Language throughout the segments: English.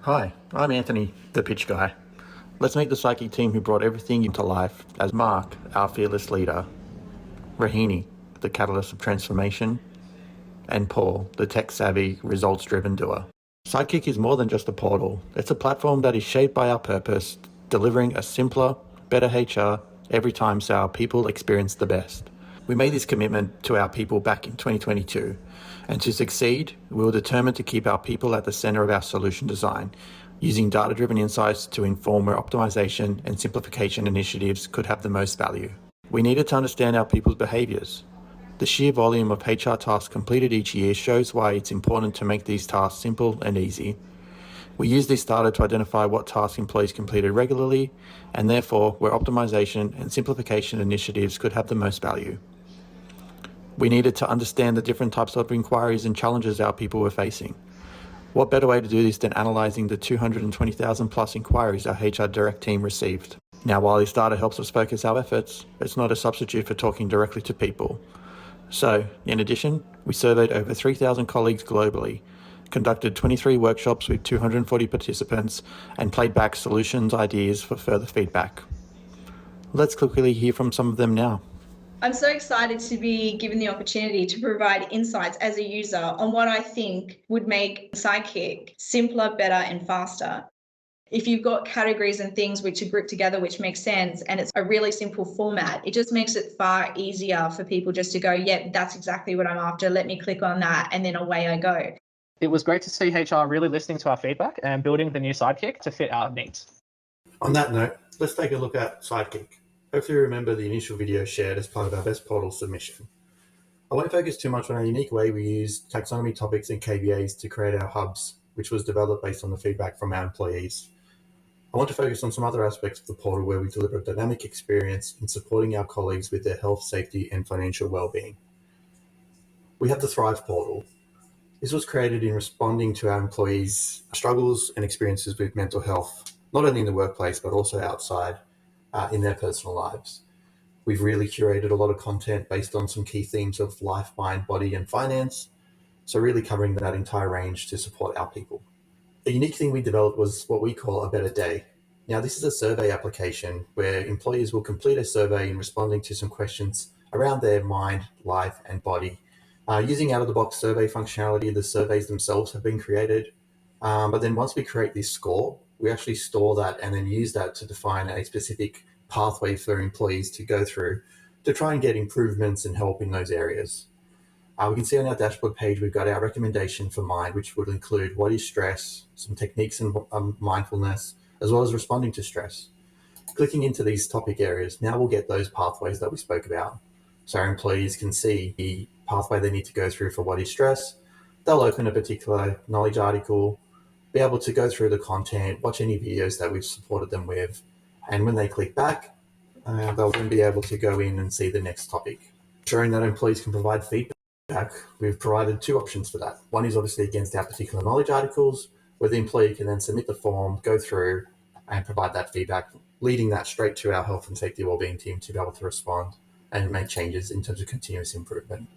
Hi, I'm Anthony, the pitch guy. Let's meet the psychic team who brought everything into life as Mark, our fearless leader, Rahini, the catalyst of transformation, and Paul, the tech-savvy, results-driven doer. Sidekick is more than just a portal. It's a platform that is shaped by our purpose, delivering a simpler, better HR every time so our people experience the best. We made this commitment to our people back in 2022, and to succeed, we were determined to keep our people at the center of our solution design, using data-driven insights to inform where optimization and simplification initiatives could have the most value. We needed to understand our people's behaviors. The sheer volume of HR tasks completed each year shows why it's important to make these tasks simple and easy. We use this data to identify what tasks employees completed regularly, and therefore where optimization and simplification initiatives could have the most value. We needed to understand the different types of inquiries and challenges our people were facing. What better way to do this than analysing the 220,000 plus inquiries our HR Direct team received? Now, while this data helps us focus our efforts, it's not a substitute for talking directly to people. So, in addition, we surveyed over 3,000 colleagues globally, conducted 23 workshops with 240 participants, and played back solutions ideas for further feedback. Let's quickly hear from some of them now. I'm so excited to be given the opportunity to provide insights as a user on what I think would make Sidekick simpler, better, and faster. If you've got categories and things which are grouped together, which makes sense, and it's a really simple format, it just makes it far easier for people just to go, yep, that's exactly what I'm after. Let me click on that, and then away I go. It was great to see HR really listening to our feedback and building the new Sidekick to fit our needs. On that note, let's take a look at Sidekick. Hopefully you remember the initial video shared as part of our best portal submission. I won't focus too much on our unique way we use taxonomy topics and KVAs to create our hubs, which was developed based on the feedback from our employees. I want to focus on some other aspects of the portal where we deliver a dynamic experience in supporting our colleagues with their health, safety, and financial well-being. We have the Thrive portal. This was created in responding to our employees' struggles and experiences with mental health, not only in the workplace, but also outside in their personal lives. We've really curated a lot of content based on some key themes of life, mind, body, and finance. So really covering that entire range to support our people. A unique thing we developed was what we call a better day. Now, this is a survey application where employees will complete a survey in responding to some questions around their mind, life, and body. Using out-of-the-box survey functionality, the surveys themselves have been created. But then once we create this score, we actually store that and then use that to define a specific pathway for employees to go through to try and get improvements and help in those areas. We can see on our dashboard page, we've got our recommendation for mind, which would include what is stress, some techniques in mindfulness, as well as responding to stress. Clicking into these topic areas, now we'll get those pathways that we spoke about. So our employees can see the pathway they need to go through for what is stress. They'll open a particular knowledge article, be able to go through the content, watch any videos that we've supported them with. And when they click back, they'll then be able to go in and see the next topic. Ensuring that employees can provide feedback, we've provided two options for that. One is obviously against our particular knowledge articles, where the employee can then submit the form, go through and provide that feedback, leading that straight to our health and safety wellbeing team to be able to respond and make changes in terms of continuous improvement.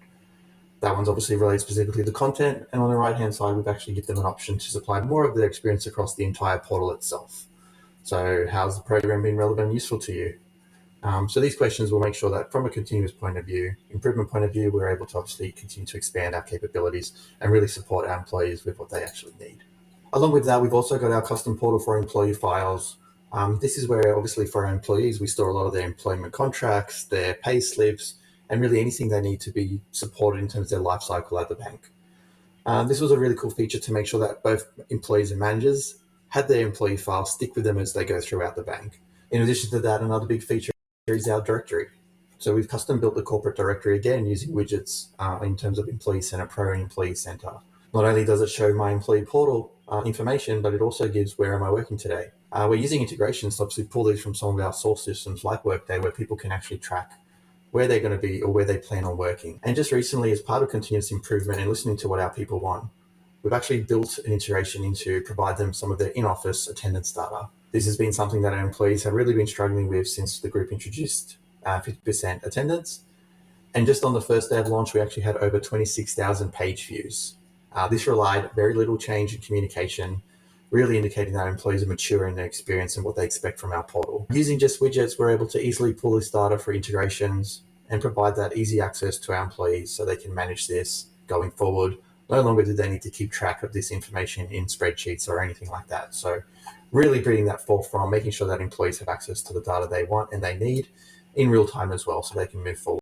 That one's obviously related specifically to the content, and on the right-hand side, we've actually given them an option to supply more of their experience across the entire portal itself. So how's the program been relevant and useful to you? So these questions will make sure that from a continuous point of view, improvement point of view, we're able to obviously continue to expand our capabilities and really support our employees with what they actually need. Along with that, we've also got our custom portal for employee files. This is where obviously for our employees, we store a lot of their employment contracts, their pay slips, and really anything they need to be supported in terms of their life cycle at the bank. This was a really cool feature to make sure that both employees and managers had their employee file stick with them as they go throughout the bank. In addition to that, another big feature is our directory. So we've custom built the corporate directory again using widgets in terms of Employee Center Pro and Employee Center. Not only does it show my employee portal information, but it also gives where am I working today. We're using integrations to obviously pull these from some of our source systems like Workday, where people can actually track where they're going to be or where they plan on working. And just recently, as part of continuous improvement and listening to what our people want, we've actually built an integration into provide them some of their in-office attendance data. This has been something that our employees have really been struggling with since the group introduced 50% attendance. And just on the first day of launch, we actually had over 26,000 page views. This relied very little change in communication really indicating that employees are mature in their experience and what they expect from our portal. Using just widgets, we're able to easily pull this data for integrations and provide that easy access to our employees so they can manage this going forward. No longer do they need to keep track of this information in spreadsheets or anything like that. So really bringing that forefront, making sure that employees have access to the data they want and they need in real time as well so they can move forward.